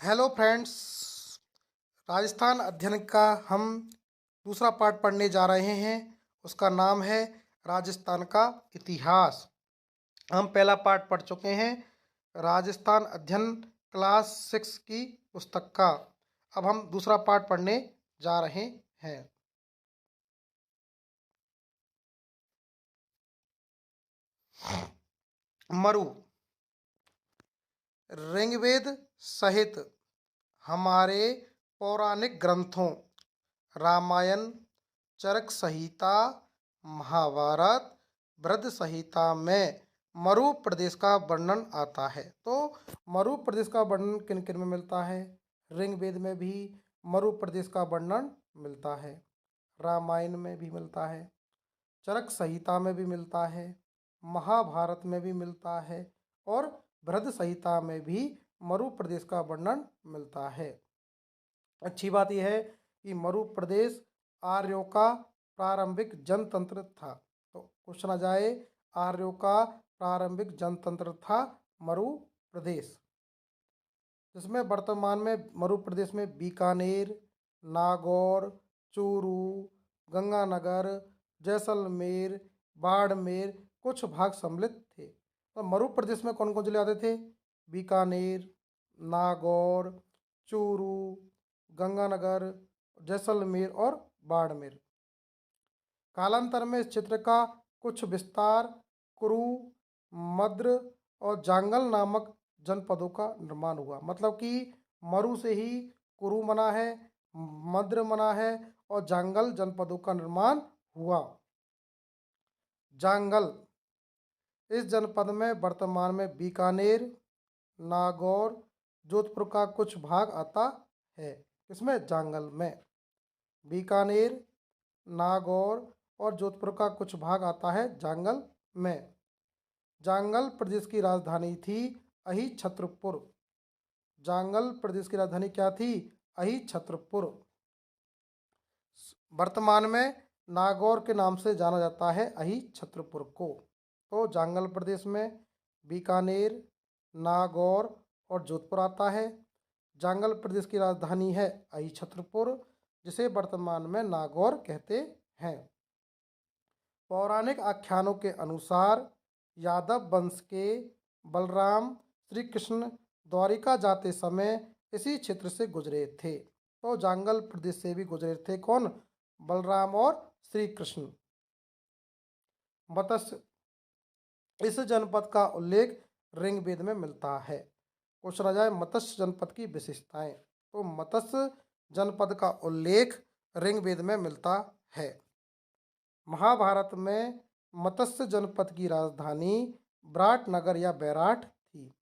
Hello friends. Rajasthan अध्ययन का हम दूसरा पार्ट पढ़ने जा रहे हैं। उसका नाम है राजस्थान का इतिहास। हम पहला पार्ट पढ़ चुके हैं राजस्थान अध्ययन क्लास 6 की पुस्तक का। अब हम दूसरा पार्ट पढ़ने जा रहे हैं। मरु। ऋग्वेद सहित हमारे पौराणिक ग्रंथों रामायण, चरक संहिता, महाभारत, बृहद संहिता में मरु प्रदेश का वर्णन आता है। तो मरु प्रदेश का वर्णन किन किन में मिलता है? ऋग्वेद में भी मरु प्रदेश का वर्णन मिलता है, रामायण में भी मिलता है, चरक संहिता में भी मिलता है, महाभारत में भी मिलता है और बृहद संहिता में भी मरु प्रदेश का वर्णन मिलता है। अच्छी बात यह है कि मरु प्रदेश आर्यों का प्रारंभिक जनतंत्र था। तो क्वेश्चन आ जाए, आर्यों का प्रारंभिक जनतंत्र था मरु प्रदेश, जिसमें वर्तमान में मरु प्रदेश में बीकानेर, नागौर, चूरू, गंगानगर, जैसलमेर, बाड़मेर कुछ भाग सम्मिलित थे। तो मरु प्रदेश में कौन कौन जिले आते थे? बीकानेर, नागौर, चूरू, गंगानगर, जैसलमेर और बाड़मेर। कालांतर में इस क्षेत्र का कुछ विस्तार कुरु, मद्र और जांगल नामक जनपदों का निर्माण हुआ। मतलब कि मरु से ही कुरु बना है, मद्र बना है और जांगल जनपदों का निर्माण हुआ। जांगल इस जनपद में वर्तमान में बीकानेर, नागौर, जोधपुर का कुछ भाग आता है। इसमें जांगल में बीकानेर, नागौर और जोधपुर का कुछ भाग आता है जांगल में। जांगल प्रदेश की राजधानी थी अहिछत्रपुर। जांगल प्रदेश की राजधानी क्या थी? अहिछत्रपुर। वर्तमान में नागौर के नाम से जाना जाता है अहिछत्रपुर को। तो जांगल प्रदेश में बीकानेर, नागौर और जोधपुर आता है। जांगल प्रदेश की राजधानी है अहिछत्रपुर, जिसे वर्तमान में नागौर कहते हैं। पौराणिक आख्यानों के अनुसार यादव वंश के बलराम श्री कृष्ण द्वारिका जाते समय इसी क्षेत्र से गुजरे थे। तो जांगल प्रदेश से भी गुजरे थे कौन? बलराम और श्री कृष्ण। मत्स्य, इस जनपद का उल्लेख ऋग्वेद में मिलता है। क्वेश्चन आ जाए मत्स्य जनपद की विशेषताएं। तो मत्स्य जनपद का उल्लेख ऋग्वेद में मिलता है। महाभारत में मत्स्य जनपद की राजधानी विराट नगर या बैराठ थी।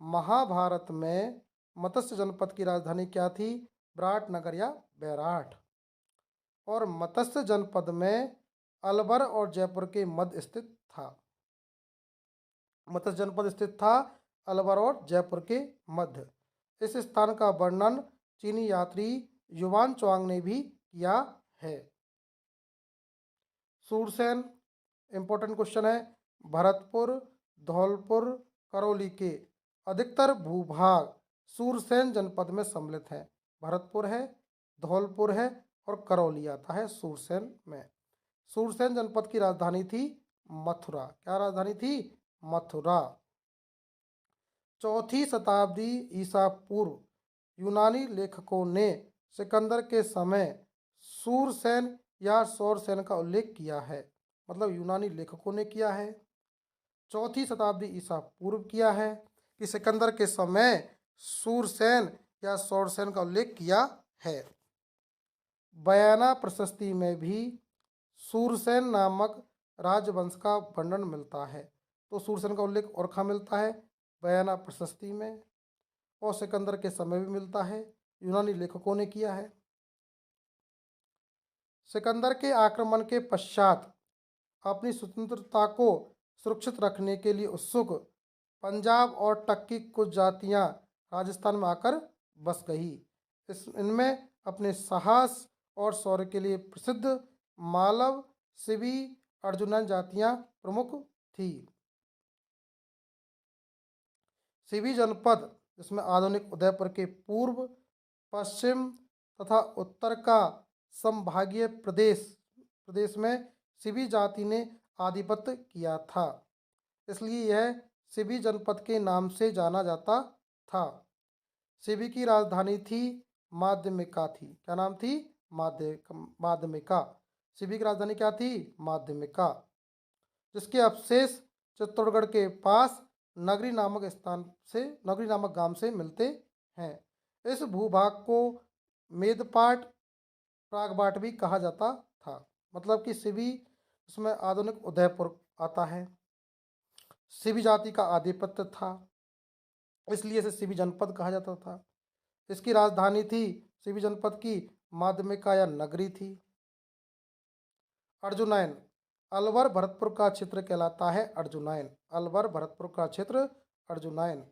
महाभारत में मत्स्य जनपद की राजधानी क्या थी? विराट नगर या बैराठ। और मत्स्य जनपद में अलवर और जयपुर के मध्य स्थित था। मत्स्य जनपद स्थित था अलवर और जयपुर के मध्य। इस स्थान का वर्णन चीनी यात्री युवान चुआंग ने भी किया है। सूरसेन इंपॉर्टेंट क्वेश्चन है। भरतपुर, धौलपुर, करौली के अधिकतर भूभाग सूरसेन जनपद में सम्मिलित है। भरतपुर है, धौलपुर है और करौली आता है सूरसेन में। सूरसेन जनपद की राजधानी थी मथुरा। क्या राजधानी थी? मथुरा। चौथी शताब्दी ईसा पूर्व यूनानी लेखकों ने सिकंदर के समय सूरसेन या सौरसेन का उल्लेख किया है। मतलब यूनानी लेखकों ने किया है, चौथी शताब्दी ईसा पूर्व किया है कि सिकंदर के समय सूरसेन या सौरसेन का उल्लेख किया है। बयाना प्रशस्ति में भी सूरसेन नामक राजवंश का वर्णन मिलता है। तो सूरसेन का उल्लेख और कहाँ मिलता है? बयाना प्रशस्ति में। और सिकंदर के समय भी मिलता है, यूनानी लेखकों ने किया है। सिकंदर के आक्रमण के पश्चात अपनी स्वतंत्रता को सुरक्षित रखने के लिए उत्सुक पंजाब और टक की कुछ जातियां राजस्थान में आकर बस गई। इनमें अपने साहस और शौर्य के लिए प्रसिद्ध मालव, सिवी, अर्जुनन जातियां प्रमुख थी। सिवी जनपद जिसमें आधुनिक उदयपुर के पूर्व, पश्चिम तथा उत्तर का संभागीय प्रदेश में सिबी जाति ने आधिपत्य किया था। इसलिए यह सिबी जनपद के नाम से जाना जाता था। सिबी की राजधानी थी माध्यमिका थी। क्या नाम थी? माध्यमिका। सिबी की राजधानी क्या थी? माध्यमिका। जिसके अवशेष चित्तौड़गढ़ के पास नगरी नामक गांव से मिलते हैं। इस भूभाग को मेदपाट प्रागबाट भी कहा जाता था। मतलब कि सिबी, उसमें आधुनिक उदयपुर आता है। सिबी जाति का आधिपत्य था, इसलिए इसे सिबी जनपद कहा जाता था। इसकी राजधानी थी सिबी जनपद की माध्यमिका या नगरी थी। अर्जुनयन, अलवर भरतपुर का क्षेत्र कहलाता है अर्जुनयन। अलवर भरतपुर का क्षेत्र अर्जुनयन।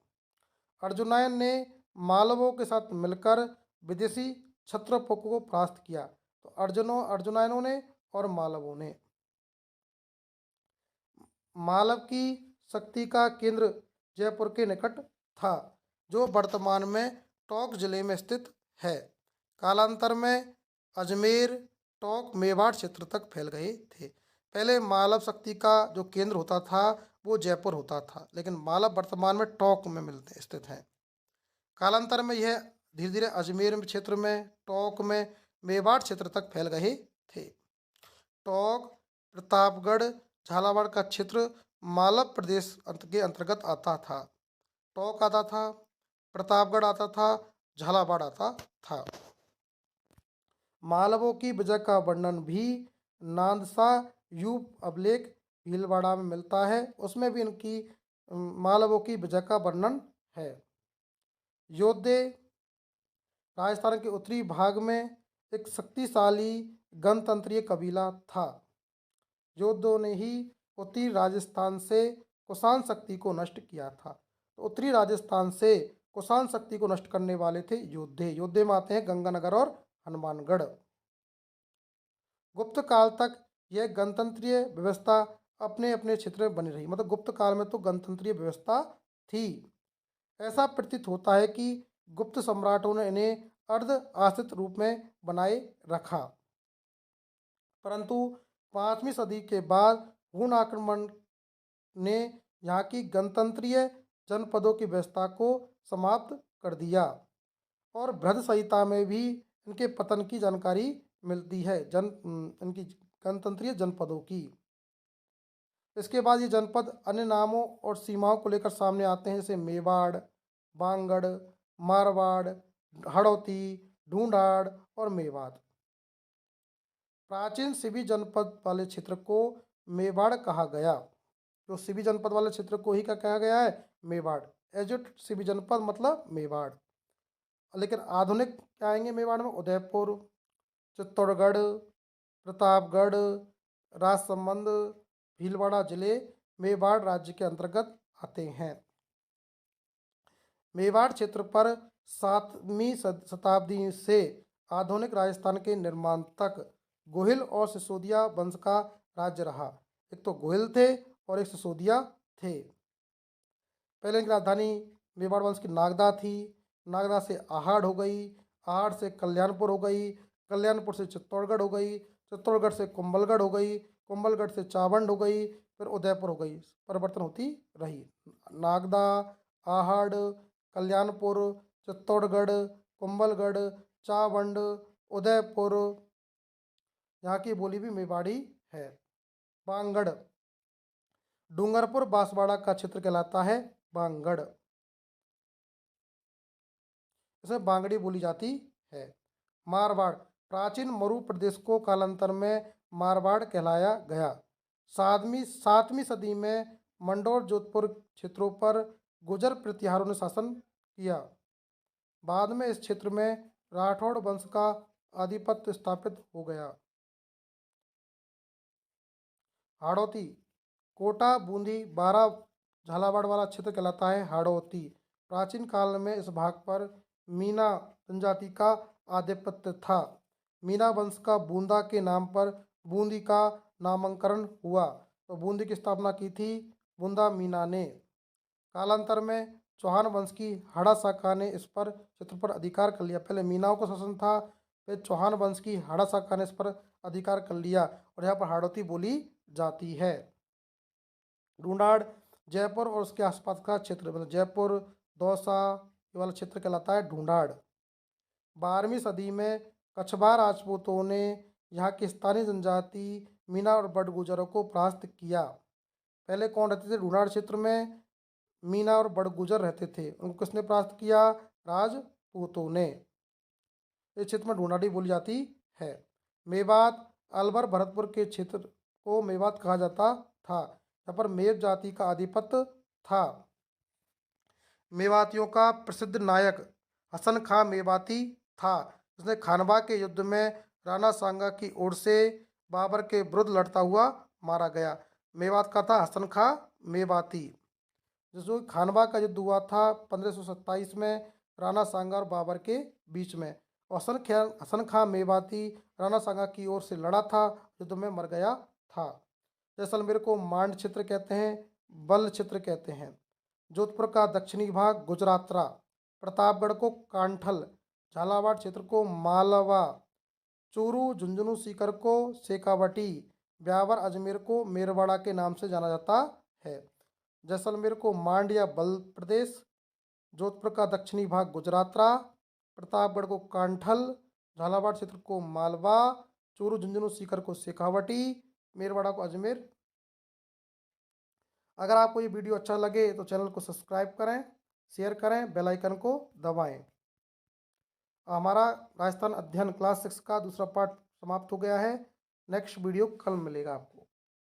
अर्जुनयन ने मालवों के साथ मिलकर विदेशी क्षत्रपों को परास्त किया। तो अर्जुनयनों ने और मालवों ने। मालव की शक्ति का केंद्र जयपुर के निकट था, जो वर्तमान में टोंक जिले में स्थित है। कालांतर में अजमेर, टोंक, मेवाड़ क्षेत्र तक फैल गए थे। पहले मालव शक्ति का जो केंद्र होता था वो जयपुर होता था, लेकिन मालव वर्तमान में टोंक में स्थित है। कालांतर में यह धीरे धीरे अजमेर क्षेत्र में, टोंक में, मेवाड़ क्षेत्र तक फैल गए थे। टोंक, प्रतापगढ़, झालावाड़ का क्षेत्र मालव प्रदेश के अंतर्गत आता था। टोंक आता था, प्रतापगढ़ आता था, झालावाड़ आता था। मालवों की विजय का वर्णन भी नांदसा यूप अभिलेख भीलवाड़ा में मिलता है। उसमें भी इनकी मालवों की विजय का वर्णन है। योद्धे, राजस्थान के उत्तरी भाग में एक शक्तिशाली गणतंत्रीय कबीला था। योद्धों ने ही उत्तरी राजस्थान से कुषाण शक्ति को नष्ट किया था। तो उत्तरी राजस्थान से कुषाण शक्ति को नष्ट करने वाले थे योद्धे। योद्धे में आते हैं गंगानगर और हनुमानगढ़। गुप्त काल तक यह गणतंत्रीय व्यवस्था अपने अपने क्षेत्र में बनी रही। मतलब गुप्त काल में तो गणतंत्रीय व्यवस्था थी। ऐसा प्रतीत होता है कि गुप्त सम्राटों ने इन्हें अर्ध आश्रित रूप में बनाए रखा, परंतु 5वीं सदी के बाद हुन आक्रमण ने यहाँ की गणतंत्रीय जनपदों की व्यवस्था को समाप्त कर दिया और बृहद संहिता में भी इनके पतन की जानकारी मिलती है, इनकी गणतंत्रीय जनपदों की। इसके बाद ये जनपद अन्य नामों और सीमाओं को लेकर सामने आते हैं, जैसे मेवाड़, बांगड़, मारवाड़, हड़ौती, ढूंढाड़ और मेवात। प्राचीन सिबी जनपद वाले क्षेत्र को मेवाड़ कहा गया। जो सिबी जनपद वाले क्षेत्र को ही क्या कहा गया है? मेवाड़। एजुट सिबी जनपद मतलब मेवाड़। लेकिन आधुनिक क्या आएंगे मेवाड़ में? उदयपुर, चित्तौड़गढ़, प्रतापगढ़, राजसमंद, भीलवाड़ा जिले मेवाड़ राज्य के अंतर्गत आते हैं। मेवाड़ क्षेत्र पर 7वीं शताब्दी से आधुनिक राजस्थान के निर्माण तक गोहिल और सिसोदिया वंश का राज्य रहा। एक तो गोहिल थे और एक सिसोदिया थे। पहले की राजधानी मेवाड़ वंश की नागदा थी। नागदा से आहड़ हो गई, आहड़ से कल्याणपुर हो गई, कल्याणपुर से चित्तौड़गढ़ हो गई, चित्तौड़गढ़ से कुंभलगढ़ हो गई, कुंभलगढ़ से चावंड हो गई, फिर उदयपुर हो गई। परिवर्तन होती रही। नागदा, आहड़, कल्याणपुर, चित्तौड़गढ़, कुंभलगढ़, चावंड, उदयपुर, यहाँ की बोली भी मेवाड़ी है। बांगड़, डूंगरपुर बांसवाड़ा का क्षेत्र कहलाता है बांगड़। इसमें बांगड़ी बोली जाती है। मारवाड़, प्राचीन मरु प्रदेश को कालांतर में मारवाड़ कहलाया गया। 7वीं सदी में मंडोर जोधपुर क्षेत्रों पर गुजर प्रतिहारों ने शासन किया। बाद में इस क्षेत्र में राठौड़ वंश का आधिपत्य स्थापित हो गया। हाड़ौती, कोटा, बूंदी, बारा, झालावाड़ वाला क्षेत्र कहलाता है हाड़ौती। प्राचीन काल में इस भाग पर मीना जनजाति का आधिपत्य था। मीना वंश का बूंदा के नाम पर बूंदी का नामकरण हुआ। तो बूंदी की स्थापना की थी बूंदा मीना ने। कालांतर में चौहान वंश की हाड़ा शाखा ने इस पर क्षेत्र पर अधिकार कर लिया। पहले मीनाओं का शासन था, फिर चौहान वंश की हाड़ा शाखा ने इस पर अधिकार कर लिया और यहाँ पर हाड़ौती बोली जाती है। ढूंढाड़ जयपुर और उसके आसपास का क्षेत्र, मतलब जयपुर, दौसा, ये वाला क्षेत्र कहलाता है ढूंढाड़। 12वीं सदी में कछवार राजपूतों ने यहाँ की स्थानीय जनजाति मीना और बड़गुजरों को परास्त किया। पहले कौन रहते थे? ढूंढाड़ क्षेत्र में मीना और बड़गुजर रहते थे। उनको किसने परास्त किया? राजपूतों ने। इस क्षेत्र में ढूंढाड़ी बोली जाती है। मेवात, अलवर, भरतपुर के क्षेत्र को मेवात कहा जाता था। यहाँ पर मेव जाति का आधिपत्य था। मेवातियों का प्रसिद्ध नायक हसन खां मेवाती था। उसने खानवा के युद्ध में राणा सांगा की ओर से बाबर के विरुद्ध लड़ता हुआ मारा गया। मेवात का था हसन खां मेवाती। जिसको खानवा का युद्ध हुआ था 1527 में राणा सांगा और बाबर के बीच में। हसन खां मेवाती राणा सांगा की ओर से लड़ा था, युद्ध में मर गया था। जैसलमेर को मांड क्षेत्र कहते हैं, बल क्षेत्र कहते हैं। जोधपुर का दक्षिणी भाग गुजरातरा, प्रतापगढ़ को कांठल, झालावाड़ क्षेत्र को मालवा, चूरू झुंझुनू सीकर को शेखावटी, ब्यावर अजमेर को मेरवाड़ा के नाम से जाना जाता है। जैसलमेर को मांड या बल प्रदेश, जोधपुर का दक्षिणी भाग गुजरातरा, प्रतापगढ़ को कांठल, झालावाड़ क्षेत्र को मालवा, चूरू झुंझुनू सीकर को शेखावटी, मेरवाड़ा को अजमेर। अगर आपको ये वीडियो अच्छा लगे तो चैनल को सब्सक्राइब करें, शेयर करें, बेल आइकन को दबाएं। हमारा राजस्थान अध्ययन क्लास 6 का दूसरा पार्ट समाप्त हो गया है। नेक्स्ट वीडियो कल मिलेगा आपको।